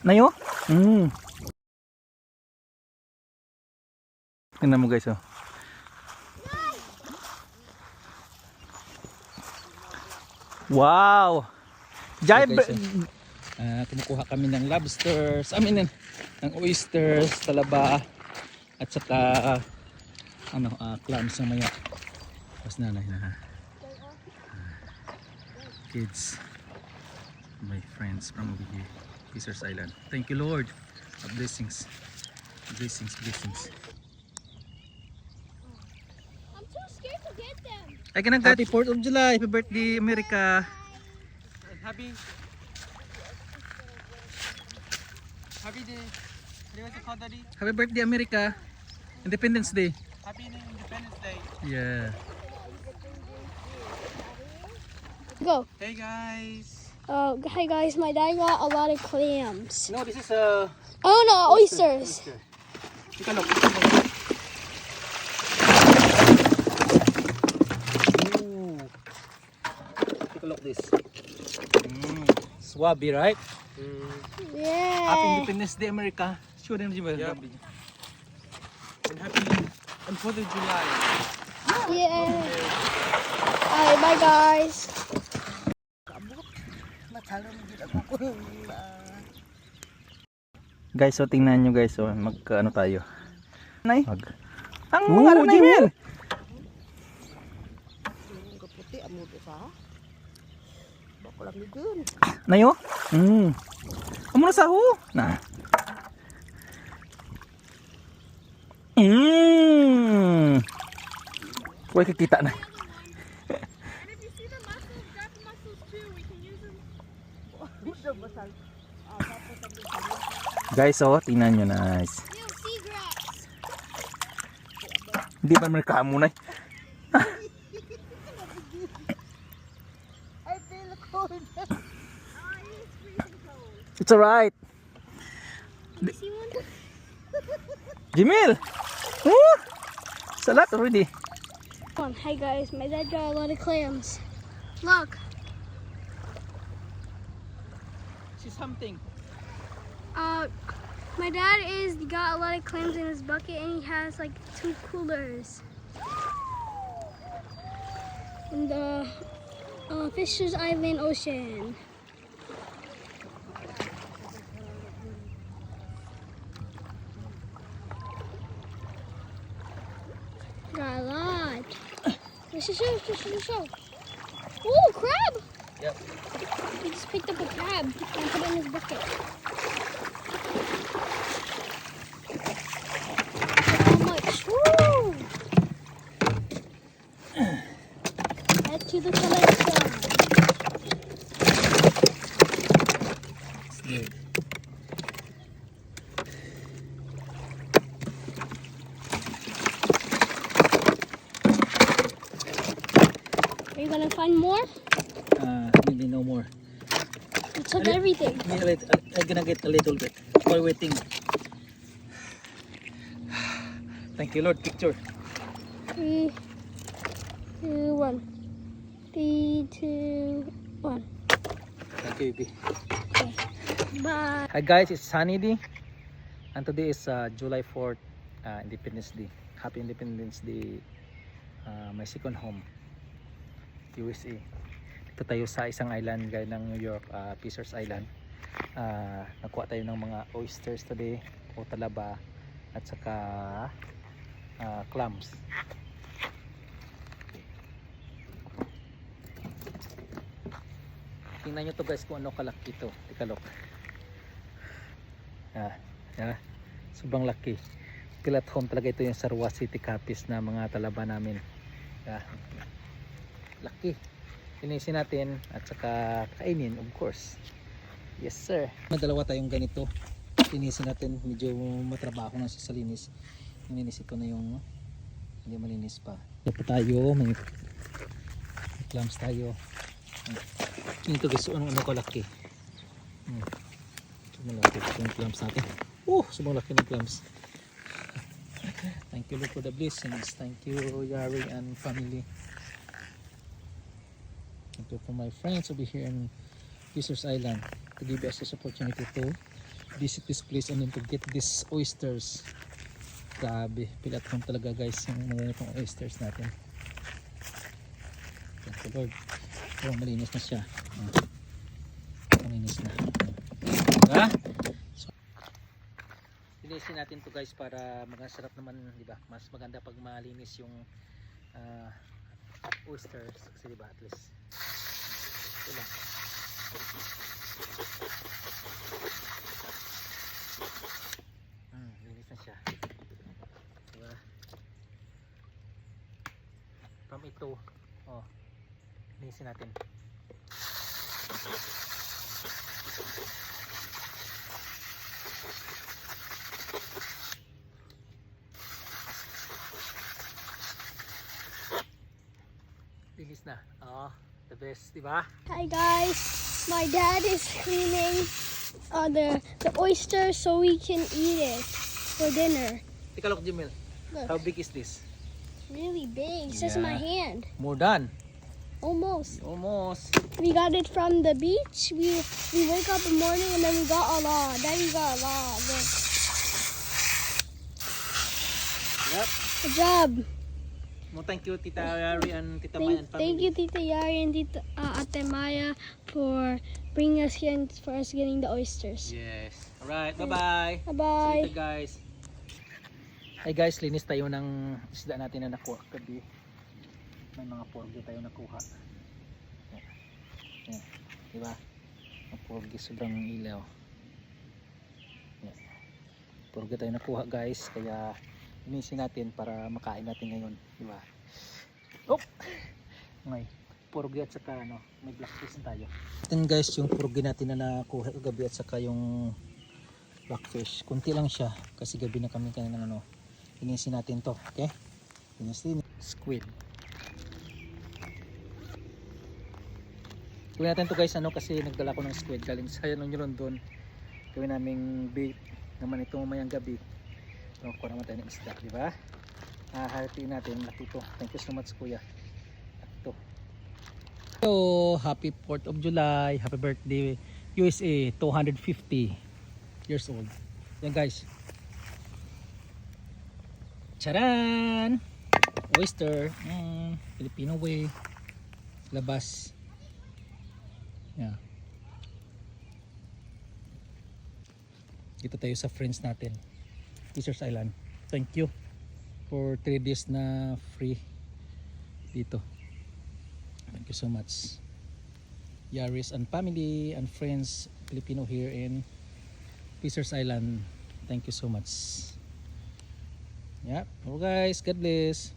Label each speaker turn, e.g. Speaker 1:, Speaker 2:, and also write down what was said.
Speaker 1: Nayo? Tingnan mo guys oh. Wow! Giant kumukuha kami ng lobsters, ng oysters, talaba at saka clams na maya. Tapos nanay na kids, my friends from over here, Fisher's Island. Thank you Lord. Blessings. Blessings.
Speaker 2: I'm too scared to get them.
Speaker 1: I can happy 4th of July. Happy birthday America.
Speaker 3: Happy day. What you call daddy?
Speaker 1: Happy birthday America. Independence Day.
Speaker 3: Happy Independence Day.
Speaker 1: Yeah.
Speaker 2: Go.
Speaker 3: Hey guys.
Speaker 2: Hi guys, my dad got a lot of clams.
Speaker 1: No, this is
Speaker 2: Oh no, oysters.
Speaker 1: Take a look. Ooh. Take a look this. Swabi, right? Happy
Speaker 2: Yeah.
Speaker 1: Independence Day America. Show them Jimmy.
Speaker 3: Yeah. And happy and 4th of July.
Speaker 2: Yeah. Alright, bye guys.
Speaker 1: Guys, so tingnan nyo guys, so magkaano tayo. Nay. Ang mga Jimmy.
Speaker 4: Kaputi amo to sa. Bako lang digun.
Speaker 1: Nayo? Amo na sa ho. Na. Kuwi kikita na.
Speaker 2: And if you see the mussels, grab the mussels too. We can use them.
Speaker 1: Guys, so tingnan nyo nice.
Speaker 2: Ew, seagrass.
Speaker 1: Hindi ba mereka mo na?
Speaker 4: I feel cold.
Speaker 1: It's alright.
Speaker 2: Can you see one?
Speaker 1: Jimil! Oh! Salat already.
Speaker 2: Hi guys, my dad got a lot of clams. Look.
Speaker 1: See something.
Speaker 2: My dad got a lot of clams in his bucket, and he has like 2 coolers. In the Fisher's Island Ocean. Got a lot. Show. Oh, crab!
Speaker 1: Yep.
Speaker 2: He just picked up a crab and put it in his bucket. How much? Woo! Head to the collection. Are you gonna find more?
Speaker 1: Maybe no more.
Speaker 2: You took everything.
Speaker 1: I'm gonna get a little bit while waiting. Thank you Lord. Picture.
Speaker 2: 3, 2, 1. 3, 2, 1.
Speaker 1: Thank you, baby.
Speaker 2: Bye.
Speaker 1: Hi guys, it's Sunny D. And today is July 4th, Independence Day. Happy Independence Day, my second home, USA. Dito tayo sa isang island gaya ng New York, Fisher's Island. Nakuha tayo ng mga oysters today, o talaba, at saka clams. Tingnan nyo to guys kung ano kalaki to. Tikalok. Sobrang laki. Feel at home talaga ito yung Sarwa City Capiz na mga talaba namin. Laki. Linisin natin at saka kainin of course. Yes sir. Dalawa tayong ganito. Linisin natin. Medyo matrabaho na sa linis. Nilinis ito na yung hindi malinis pa. Ito tayo. May clams tayo. Ito guys. Ano kalaki. Malaki yung clams natin. Sobrang laki ng clams. Thank you Lord for the blessings. Thank you Yari and family. Thank you for my friends over here in Fisher's Island to give us this opportunity to visit this place and then to get these oysters. Grabe, pilat home talaga guys yung mga itong oysters natin. Thank you Lord. Oh, malinis na siya. Malinis na. Diba? So, linisin natin to guys para magasarap naman, di ba? Mas maganda pag malinis yung oysters kasi di ba at least ito lang. Linis na siya. Diba? From ito, oh, linisin natin. Linis na. Oh, the best, di ba?
Speaker 2: Hi guys, my dad is cleaning the oyster so we can eat it for dinner.
Speaker 1: Take a look, Jimel.
Speaker 2: Look,
Speaker 1: How big is this?
Speaker 2: really big. It's just my
Speaker 1: Yeah.
Speaker 2: hand.
Speaker 1: More than.
Speaker 2: Almost.
Speaker 1: Almost.
Speaker 2: We got it from the beach. We woke up in the morning and then we got a lot. Then we got a lot. Look.
Speaker 1: Yep.
Speaker 2: Good job.
Speaker 1: Well, thank you, Tita Yari and Tita Maya and family.
Speaker 2: Thank you, Tita Yari and Tita Ate Maya for bringing us here and for us getting the oysters.
Speaker 1: Yes. Alright, bye-bye. See you
Speaker 2: Bye-bye.
Speaker 1: later, guys. Hey guys, linis tayo ng isda natin na nakuha gabi. May mga porgy tayo nakuha. Yan. Diba? Ang porgy sobrang ilaw. Yan. Porgy tayo nakuha guys, kaya linisin natin para makain natin ngayon. Diba? Oh! Ngay, porgy at saka ano, may blackfish tayo. Ito guys, yung porgy natin na nakuha gabi at saka yung blackfish. Kunti lang siya kasi gabi na kami kanina ano. Linisin natin to, okay? Linisin. Squid. Gawin natin to guys ano kasi nagdala ko ng squid galing sa New London. Gawin naming bait naman ito mamayang gabi. So, kuha naman tayo ng isda, di ba? Hahatiin natin, laki to. Thank you so much kuya. Ito. So, happy 4th of July. Happy birthday USA 250 years old. Yan guys. Charan! Oyster. Filipino way. Labas. Yeah. Dito tayo sa friends natin. Fishers Island. Thank you for 3 days na free dito. Thank you so much. Yaris and family and friends Filipino here in Fishers Island. Thank you so much. Yeah. Well guys, God bless.